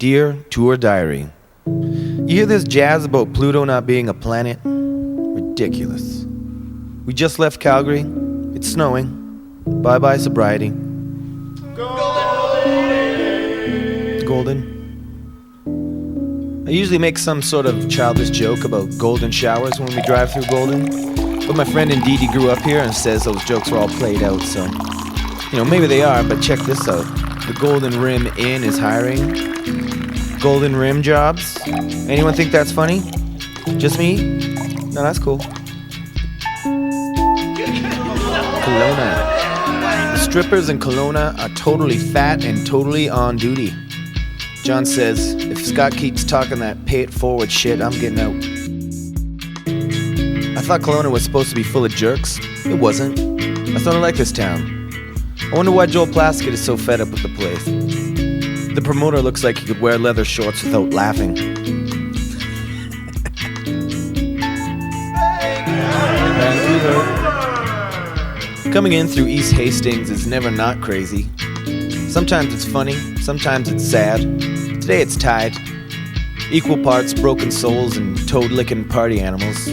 Dear Tour Diary. You hear this jazz about Pluto not being a planet? Ridiculous. We just left Calgary. It's snowing. Bye-bye sobriety. Golden. I usually make some sort of childish joke about golden showers when we drive through Golden, but my friend Ndidi grew up here and says those jokes are all played out, so, maybe they are, but check this out. The Golden Rim Inn is hiring Golden Rim jobs. Anyone think that's funny? Just me? No, that's cool. Kelowna. The strippers in Kelowna are totally fat and totally on duty. John says, if Scott keeps talking that pay it forward shit, I'm getting out. I thought Kelowna was supposed to be full of jerks. It wasn't. I thought I liked this town. I wonder why Joel Plaskett is so fed up with the place. The promoter looks like he could wear leather shorts without laughing. Vancouver. Coming in through East Hastings is never not crazy. Sometimes it's funny, sometimes it's sad. Today it's tied. Equal parts broken souls and toad-licking party animals.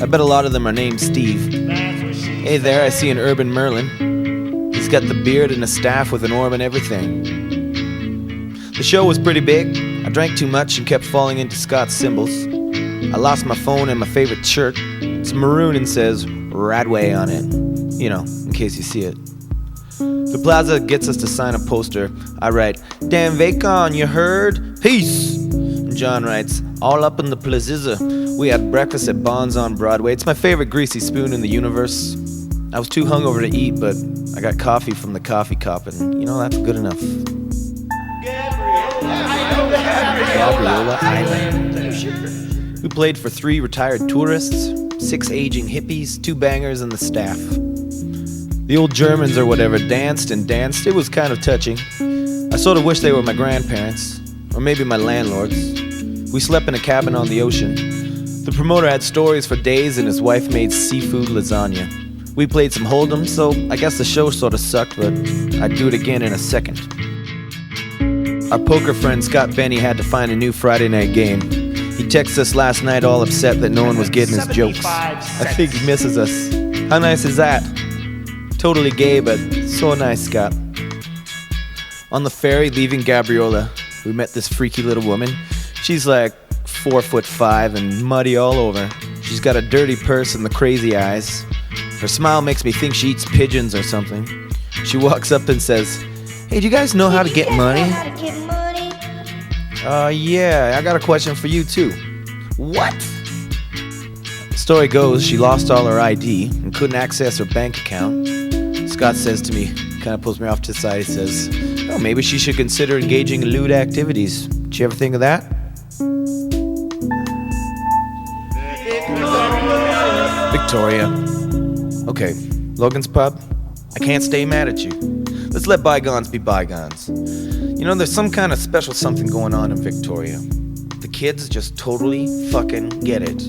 I bet a lot of them are named Steve. Hey there, I see an urban Merlin. He's got the beard and a staff with an orb and everything. The show was pretty big. I drank too much and kept falling into Scott's cymbals. I lost my phone and my favorite shirt. It's maroon and says Radway on it. In case you see it. The plaza gets us to sign a poster. I write, "Damn Vacon, you heard? Peace!" And John writes, "All up in the plaziza. We had breakfast at Bonds on Broadway. It's my favorite greasy spoon in the universe." I was too hungover to eat, but I got coffee from the coffee cop, and that's good enough. Gabriola Island. We played for 3 retired tourists, 6 aging hippies, 2 bangers, and the staff. The old Germans or whatever danced and danced. It was kind of touching. I sort of wish they were my grandparents, or maybe my landlords. We slept in a cabin on the ocean. The promoter had stories for days and his wife made seafood lasagna. We played some hold'em, so I guess the show sort of sucked, but I'd do it again in a second. Our poker friend Scott Benny had to find a new Friday night game. He texted us last night all upset that no one was getting his jokes. I think he misses us. How nice is that? Totally gay, but so nice, Scott. On the ferry leaving Gabriola, we met this freaky little woman. She's like 4'5" and muddy all over. She's got a dirty purse and the crazy eyes. Her smile makes me think she eats pigeons or something. She walks up and says, "Hey, do you guys know how to get money?" Yeah, I got a question for you too. What? The story goes, she lost all her ID and couldn't access her bank account. Scott says to me, kind of pulls me off to the side, he says, "Oh, maybe she should consider engaging in lewd activities. Did you ever think of that?" Victoria. Okay, Logan's Pub, I can't stay mad at you. Let's let bygones be bygones. There's some kind of special something going on in Victoria. The kids just totally fucking get it.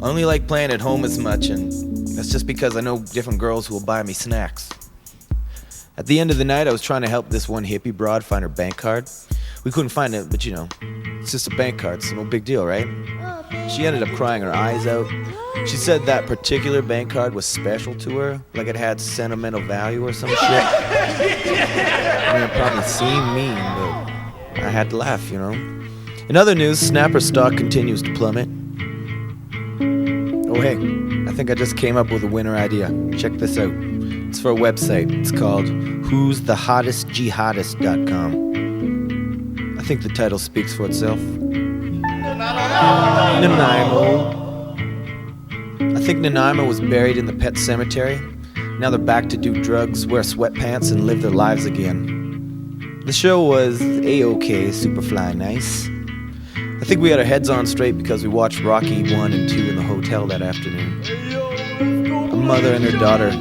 I only like playing at home as much, and that's just because I know different girls who will buy me snacks. At the end of the night, I was trying to help this one hippie broad find her bank card. We couldn't find it, but it's just a bank card, so no big deal, right? She ended up crying her eyes out. She said that particular bank card was special to her, like it had sentimental value or some shit. It probably seemed mean, but I had to laugh, In other news, Snapper stock continues to plummet. Oh hey, I think I just came up with a winner idea. Check this out. It's for a website. It's called who'sthehottestjihadist.com. I think the title speaks for itself. Nanaimo. I think Nanaimo was buried in the pet cemetery. Now they're back to do drugs, wear sweatpants, and live their lives again. The show was A-OK, super fly nice. I think we had our heads on straight because we watched Rocky 1 and 2 in the hotel that afternoon. A mother and her daughter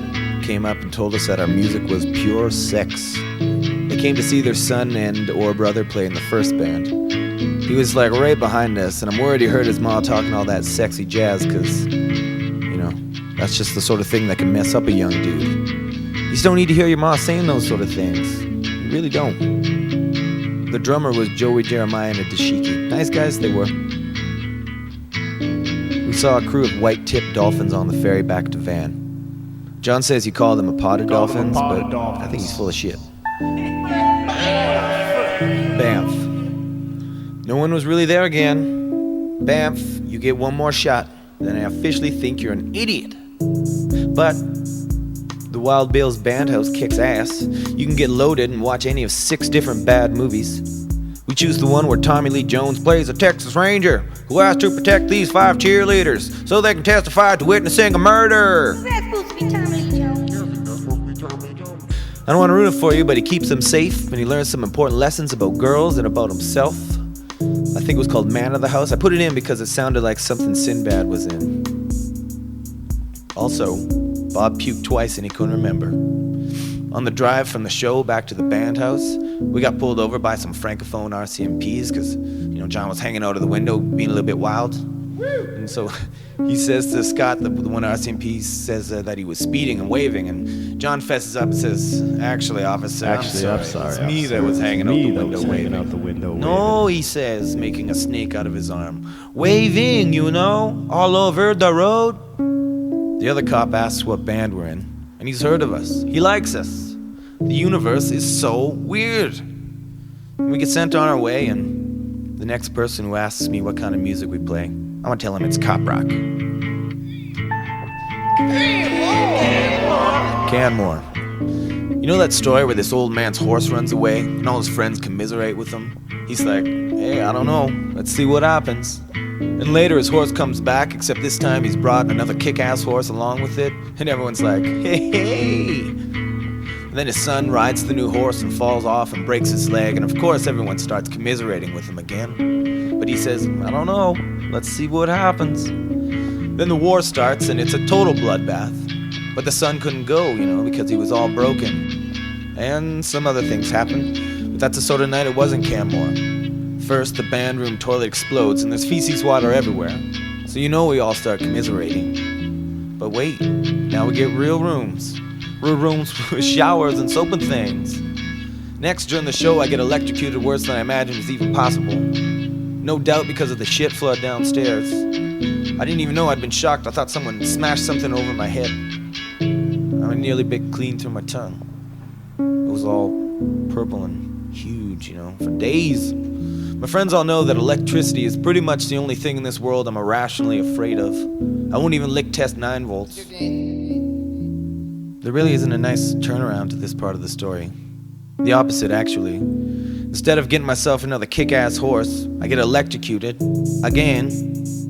came up and told us that our music was pure sex. They came to see their son and or brother play in the first band. He was like right behind us, and I'm worried he heard his ma talking all that sexy jazz, because, that's just the sort of thing that can mess up a young dude. You just don't need to hear your ma saying those sort of things. You really don't. The drummer was Joey Jeremiah and a dashiki. Nice guys they were. We saw a crew of white-tipped dolphins on the ferry back to Van. John says he called them a pod of dolphins, but I think he's full of shit. Banff. No one was really there again. Banff, you get one more shot, then I officially think you're an idiot. But the Wild Bill's Bandhouse kicks ass. You can get loaded and watch any of 6 different bad movies. We choose the one where Tommy Lee Jones plays a Texas Ranger who has to protect these 5 cheerleaders so they can testify to witnessing a murder. Is that supposed to be Tommy Lee Jones? I don't want to ruin it for you, but he keeps them safe and he learns some important lessons about girls and about himself. I think it was called Man of the House. I put it in because it sounded like something Sinbad was in. Also, Bob puked twice and he couldn't remember. On the drive from the show back to the band house, we got pulled over by some francophone RCMPs because, John was hanging out of the window being a little bit wild. And so he says to Scott, the one RCMP says that he was speeding and waving, and John fesses up and says, actually, officer, I'm sorry. It's me that was hanging out the window waving. No, he says, making a snake out of his arm. Waving, all over the road. The other cop asks what band we're in, and he's heard of us. He likes us. The universe is so weird. We get sent on our way, and the next person who asks me what kind of music we play, I'm gonna tell him it's cop rock. Canmore. You know that story where this old man's horse runs away and all his friends commiserate with him? He's like, hey, I don't know, let's see what happens. And later his horse comes back, except this time he's brought another kick-ass horse along with it, and everyone's like, hey. And then his son rides the new horse and falls off and breaks his leg, and of course everyone starts commiserating with him again. But he says, I don't know, let's see what happens. Then the war starts and it's a total bloodbath. But the son couldn't go, because he was all broken. And some other things happened. But that's the sort of night it was in Canmore. First, the band room toilet explodes and there's feces water everywhere. So we all start commiserating. But wait, now we get real rooms. Real rooms with showers and soap and things. Next, during the show, I get electrocuted worse than I imagined was even possible. No doubt because of the shit flood downstairs. I didn't even know I'd been shocked. I thought someone smashed something over my head. I nearly bit clean through my tongue. It was all purple and huge, for days. My friends all know that electricity is pretty much the only thing in this world I'm irrationally afraid of. I won't even lick test 9 volts. There really isn't a nice turnaround to this part of the story. The opposite, actually. Instead of getting myself another kick-ass horse, I get electrocuted. Again.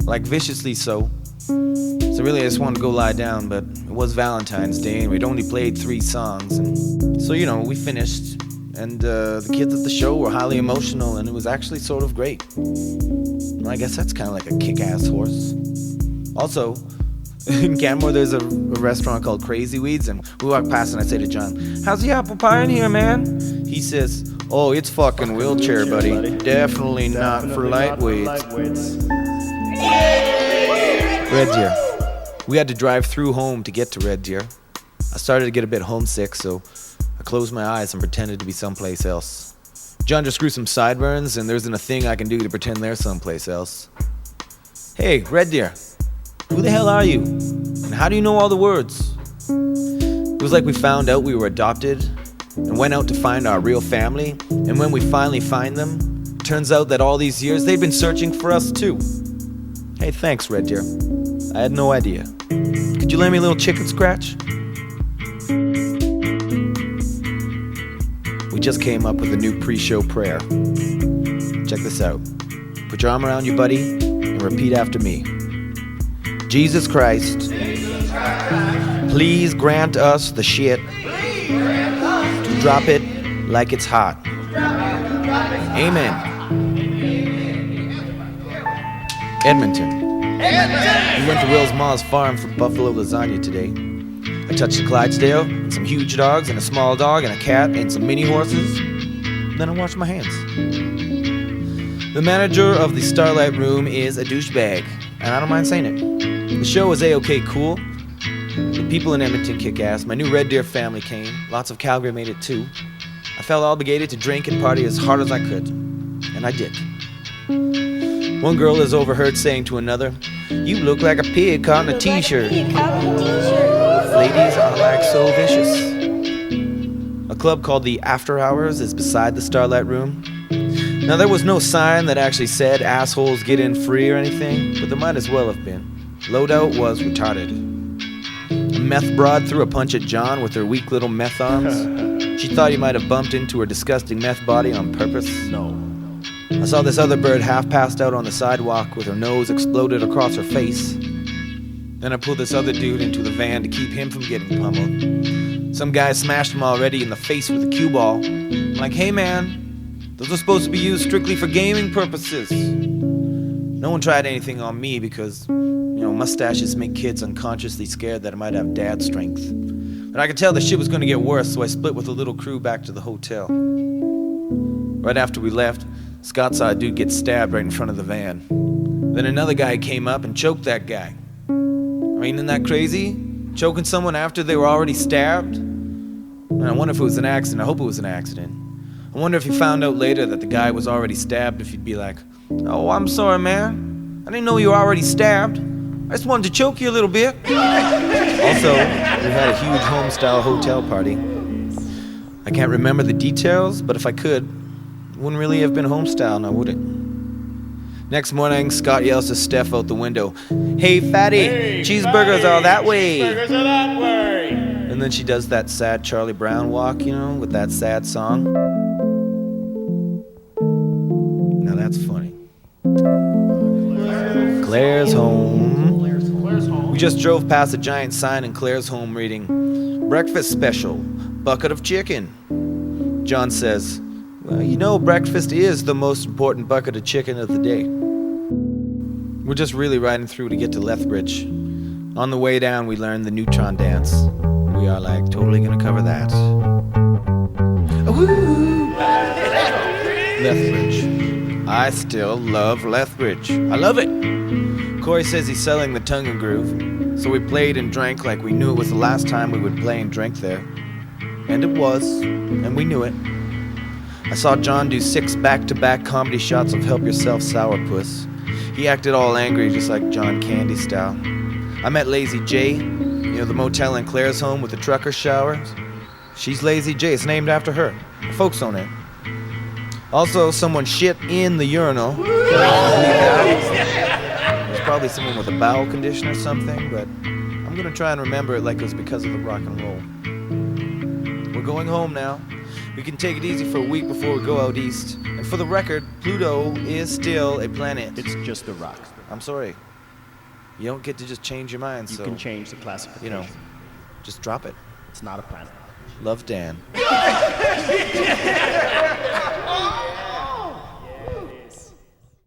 Like viciously so. So really I just wanted to go lie down, but it was Valentine's Day and we'd only played 3 songs. And so, we finished. And the kids at the show were highly emotional and it was actually sort of great. Well, I guess that's kind of like a kick-ass horse. Also, in Canmore there's a restaurant called Crazy Weeds, and we walk past and I say to John, how's the apple pie in here, man? He says, oh, it's fucking wheelchair, buddy. Definitely not for lightweights. Red Deer. We had to drive through home to get to Red Deer. I started to get a bit homesick, so I closed my eyes and pretended to be someplace else. John just grew some sideburns, and there isn't a thing I can do to pretend they're someplace else. Hey, Red Deer, who the hell are you? And how do you know all the words? It was like we found out we were adopted and went out to find our real family, and when we finally find them, it turns out that all these years they've been searching for us too. Hey, thanks, Red Deer. I had no idea. Could you lend me a little chicken scratch? We just came up with a new pre-show prayer. Check this out. Put your arm around your buddy and repeat after me. Jesus Christ, please grant us the shit to drop it like it's hot. Amen. Edmonton. We went to Will's Ma's farm for buffalo lasagna today. I touched a Clydesdale, and some huge dogs, and a small dog, and a cat, and some mini horses. Then I washed my hands. The manager of the Starlight Room is a douchebag, and I don't mind saying it. The show was A-OK cool. The people in Edmonton kick ass. My new Red Deer family came. Lots of Calgary made it too. I felt obligated to drink and party as hard as I could, and I did. One girl is overheard saying to another, "You look like a pig caught in a t-shirt." Ladies are like so vicious. A club called the After Hours is beside the Starlight Room. Now, there was no sign that actually said assholes get in free or anything, but there might as well have been. Loadout was retarded. A meth broad threw a punch at John with her weak little meth arms. She thought he might have bumped into her disgusting meth body on purpose. No. I saw this other bird half passed out on the sidewalk with her nose exploded across her face. Then I pulled this other dude into the van to keep him from getting pummeled. Some guy smashed him already in the face with a cue ball. I'm like, "Hey man, those are supposed to be used strictly for gaming purposes." No one tried anything on me because, mustaches make kids unconsciously scared that I might have dad strength. But I could tell the shit was going to get worse, so I split with a little crew back to the hotel. Right after we left, Scott saw a dude get stabbed right in front of the van. Then another guy came up and choked that guy. I mean, isn't that crazy? Choking someone after they were already stabbed? And I wonder if it was an accident. I hope it was an accident. I wonder if he found out later that the guy was already stabbed, if he'd be like, "Oh, I'm sorry, man. I didn't know you were already stabbed. I just wanted to choke you a little bit." Also, we had a huge home-style hotel party. I can't remember the details, but if I could, it wouldn't really have been home-style now, would it? Next morning, Scott yells to Steph out the window, "Hey, fatty, cheeseburgers are that way." Cheeseburgers are that way. And then she does that sad Charlie Brown walk, with that sad song. Now that's funny. Claire's home. We just drove past a giant sign in Claire's home reading, "Breakfast special, bucket of chicken." John says, "Well, breakfast is the most important bucket of chicken of the day." We're just really riding through to get to Lethbridge. On the way down, we learn the neutron dance. We are totally gonna cover that. Woo! Lethbridge. I still love Lethbridge. I love it. Corey says he's selling the Tongue and Groove, so we played and drank like we knew it was the last time we would play and drink there. And it was, and we knew it. I saw John do 6 back-to-back comedy shots of Help Yourself Sourpuss. He acted all angry, just like John Candy style. I met Lazy J, the motel in Claire's home with the trucker showers. She's Lazy J, it's named after her. The folks own it. Also, someone shit in the urinal. There's probably someone with a bowel condition or something, but I'm gonna try and remember it like it was because of the rock and roll. We're going home now. We can take it easy for a week before we go out east. And for the record, Pluto is still a planet. It's just a rock. I'm sorry. You don't get to just change your mind, You can change the classification. just drop it. It's not a planet. Love, Dan.